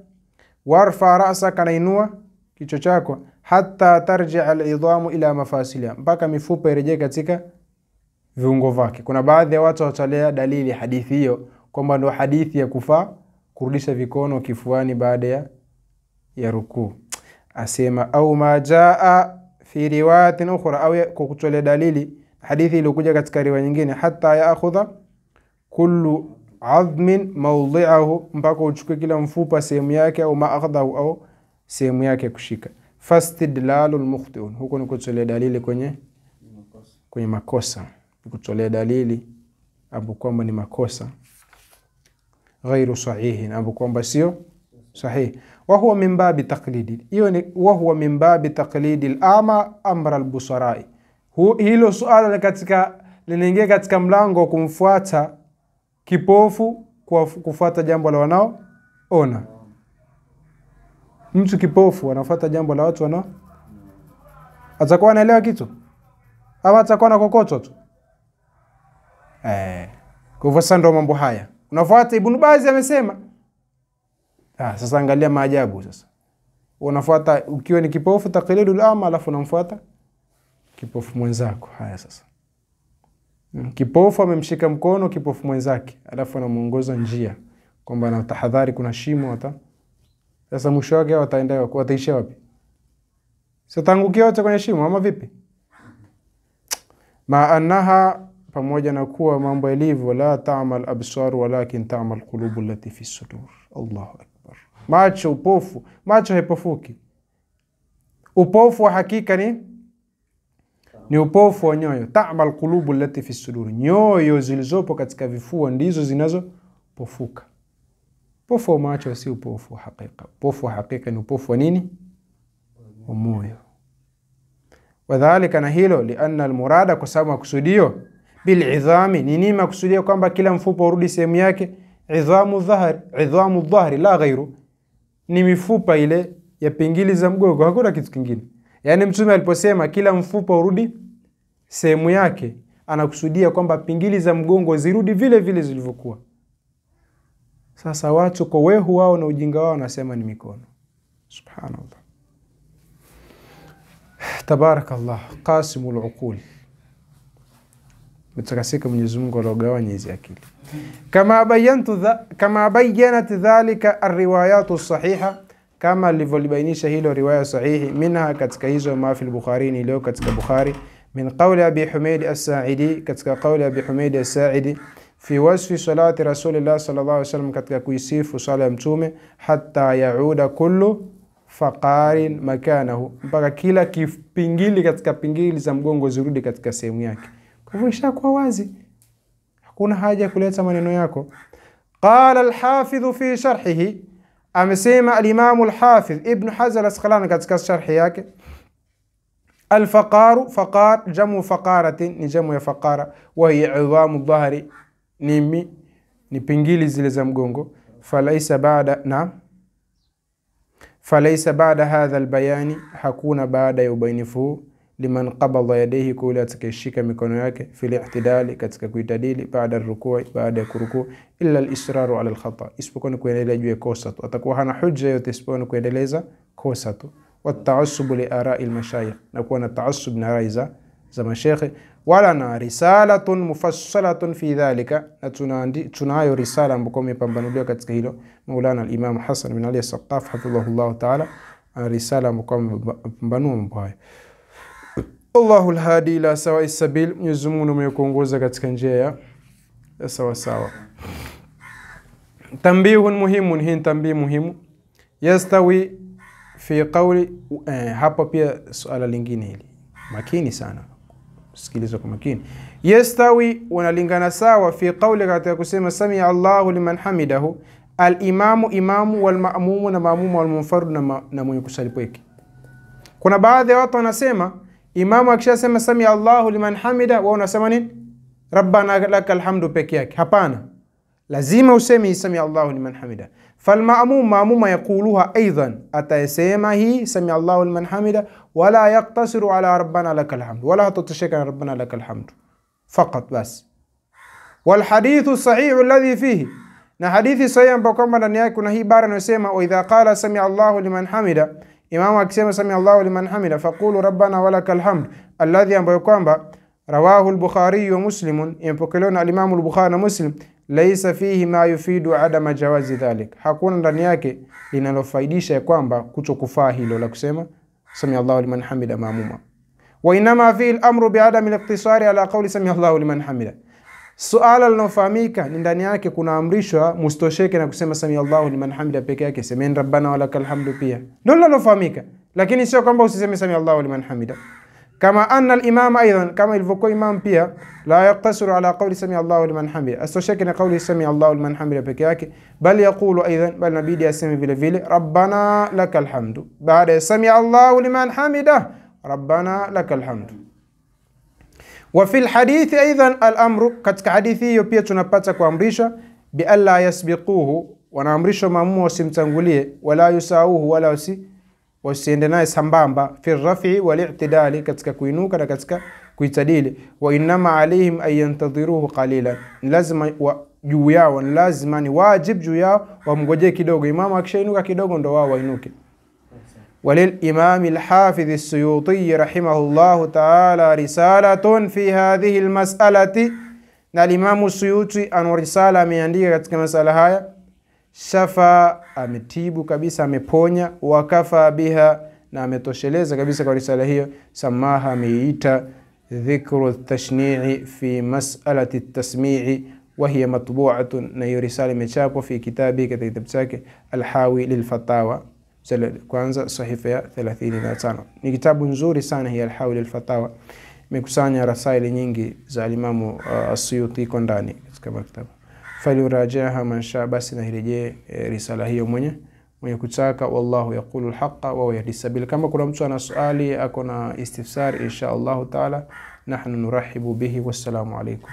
Speaker 1: warfa ra'saka, nainua kichwa chako, hatta tarji' al-idhamu ila mafasiliha, mpaka mifupa irejee katika viungo vyake. Kuna baadhi ya watu watolea dalili hadithi hiyo kwamba ndio hadithi ya kufaa kurudisha vikono kifuani baada ya rukuu. Asema au ma jaa fi riwayatin ukhra, au kutolea dalili hadithi iliyokuja katika riwaya nyingine, hatta yaakhudha kullu azmin mawdi'ahu, mpaka uchukue kila mfupa sehemu yake, au ma akhadahu, au sehemu yake kushika. Fastidlalul mukhtiun, huko ni kutolea dalili kwenye makosa, kutolea dalili abu kwamba ni makosa, ghairu sahihi, abu kwamba sio sahihi. Wa huwa min babi taqlidi, hiyo ni wa huwa min babi taqlidi al-ama amra al-busarai. Hilo suala linaingia katika mlango kumfuata kipofu kwa kufuata jambo la wanaoona. Mtu kipofu anafuata jambo la watu wanao, atakuwa anaelewa kitu ama atakuwa na kokoto tu? Kwa hivyo ndo mambo haya unafuata. Ibn Baz amesema. Sasa angalia maajabu. Sasa unafuata ukiwa ni kipofu taqlidul ama, alafu unamfuata kipofu mwenzako. Haya sasa, kipofu amemshika mkono kipofu mwenzake, alafu anamuongoza njia kwamba na tahadhari, kuna shimo sasa mwisho wake wataishia wapi? Sitaangukia wote kwenye shimo ama vipi? Ma annaha, pamoja na kuwa mambo yalivyo, la ta'mal absar walakin ta'mal qulubu allati fi sudur. Allahu akbar. Macho upofu, macho haipofuki. Upofu wa hakika ni upofu wa nyoyo. Ta'mal qulubu allati fi sudur, nyoyo zilizopo katika vifua ndizo zinazopofuka. Upofu wa macho si upofu wa hakika. Upofu wa hakika ni upofu wa nini? Wa moyo. Wadhālika, na hilo, lianna almurada, kwa sababu makusudio, bil'idhami, nini makusudio? Kwamba kila mfupa urudi sehemu yake. Idhamu dhahri la ghairu, ni mifupa ile ya pingili za mgongo, hakuna kitu kingine. Yani Mtume aliposema kila mfupa urudi sehemu yake, anakusudia kwamba pingili za mgongo zirudi vile vile zilivyokuwa. Sasa watu kwa wehu wao na ujinga wao wanasema ni mikono. Subhanallah. Tabarakallah, qasimul uqul. Mtakasika Mwenyezi Mungu alogawanya hizi akili. Kama bayanat dhalika ar-riwayat as-sahiha, kama alivyolibainisha hilo riwaya sahihi, minha, katika hizo, ma fi al-Bukhari, ni leo katika Bukhari, min qawli Abi Humayd as-Sa'idi, katika qawli Abi Humayd as-Sa'idi, fi wasfi salati Rasulillah sallallahu alaihi wasallam, katika kuisifu sala ya Mtume, hatta yauda kullu faqarin makanahu, mpaka kila kipingili katika pingili za mgongo zirudi katika sehemu yake. Kwa hivyo ishakuwa wazi, hakuna haja ya kuleta maneno yako. Qala al-Hafidh fi sharhihi, amesema al-Imam al-Hafidh Ibn Hajar al-Asqalani katika sharhi yake, al-faqaru, faqar jamu faqaratin, ni jamu ya faqara, wa hiya idhamu dhahri, ni pingili zile za mgongo. Falaisa baada hadha albayani, hakuna baada ya ubainifu, liman qabadha yadayhi, kule atakayeshika mikono yake, fil i'tidali, katika kuitadili, baada rukuu, baada ya kurukuu, illa al-israru ala al-khata, isipokuwa ni kuendelea juu ya kosa tu. Atakuwa hana hujja yote isipokuwa ni kuendeleza kosa tu. Wa ta'assub li ara'i al-mashayikh, na kuwa na ta'assub na rai za mashayikh. Wala na risalatun mufassalatun fi dhalika, na tunayo risala ambayo imepambanuliwa katika hilo. Maulana al-Imam Hassan bin Ali as-Saqaf hafidhahullah ta'ala, ana risala ambayo imepambanua mambo hayo. Allahu al-hadi ila sawa'i sabil, Mwenyezi Mungu amekuongoza katika njia ya sawa sawa. Tanbihun muhimun, hii tanbih muhimu. Yastawi fi qawli, hapa pia suala lingine hili makini sana, sikiliza kwa makini. Yastawi, wanalingana sawa, fi qawli, katika kusema sami Allahu liman hamidahu, al-imamu, imamu, wal ma'mumu, na ma'mumu, wal munfarid, na mwenye kusali pweke. Kuna baadhi ya watu wanasema imamu akishasema sami Allahu liman hamida, wao wanasema nini? Rabbana lakal hamdu peke yake. Hapana, lazima useme sami Allahu liman hamida. falma'mum ma'muma yaquluha aidan, atayasema hii sami Allahu liman hamida, wala yaktasiru ala rabbana lakal hamd, wala hatotosheka na rabbana lakal hamd faqat bas. Walhadithu sahihu alladhi fihi, na hadithi sahihi ambayo kwamba ndani yake kuna hii bara inayosema wa idha qala sami Allahu liman hamida, imamu akisema sami Allahu liman hamida faqulu rabbana walakal hamd, alladhi ambayo kwamba rawahu al-Bukhari wa Muslim, impokelewa na al-Imam al-Bukhari na Muslim, laysa fihi ma yufidu adama jawazi dhalik, hakuna ndani yake linalofaidisha kwamba kutokufaa hilo la kusema sami Allahu liman hamida maamuma. Wa inma fihi al-amru bi adami al-iqtisari ala qawli sami Allahu liman hamida, suala linofahamika ni ndani yake kuna amrishwa mustosheke na kusema sami Allahu liman hamida peke yake, semeni rabbana walakal hamdu pia ndio linalofahamika, lakini sio kwamba usiseme sami Allahu liman hamida. Kama anna al-imam aidan, kama ilivyokuwa imam pia la yaqtasiru ala qawli sami Allahu liman hamida, astosheke na qawli sami Allahu liman hamida peke yake, bal yaqulu aidan, bal nabidi aseme vile vile rabbana lakal hamdu baada ya sami Allahu liman hamida, rabbana lakal hamdu. Wa fil hadithi aidan al-amru, katika hadithi hiyo pia tunapata kuamrishwa bi alla yasbiquhu, wanaamrishwa maamuma wasimtangulie, wala yusauhu, wala wasiende naye sambamba, fi rafi wal i'tidali, katika kuinuka na katika kuitadili. Wa inma alaihim ay yantadhiruhu qalilan, lazima juu yao, lazima ni wajib juu yao wamngojee kidogo, imamu akishainuka kidogo ndo wao wainuke. وللإمام الحافظ السيوطي رحمه الله تعالى رسالة في هذه المسألة، الإمام السيوطي أن رسالة ameandika katika masala haya, shafa ametibu kabisa, ameponya, wakafa biha, na ametosheleza kabisa kwa risala hiyo, samaha ameita dhikru tashni'i fi mas'alati at-tasmi'i wa hiya matbu'atun, na hiyo risala imechapwa fi kitabi, katika kitabu chake al-Hawi lil-Fatawa kwanza sahifa ya 35. Ni kitabu nzuri sana hii al-Hawi lil-Fatawa, imekusanya rasaili nyingi za Imam As-Suyuti iko ndani katika maktaba. Falirajaha man sha, basi na hirejee risala hiyo mwenye kutaka. Wallahu yaqulu al-haqqa wa yahdi sabil. Kama kuna mtu ana swali, ako na istifsar, insha Allah taala nahnu nurahibu bihi. Wassalamu alaykum.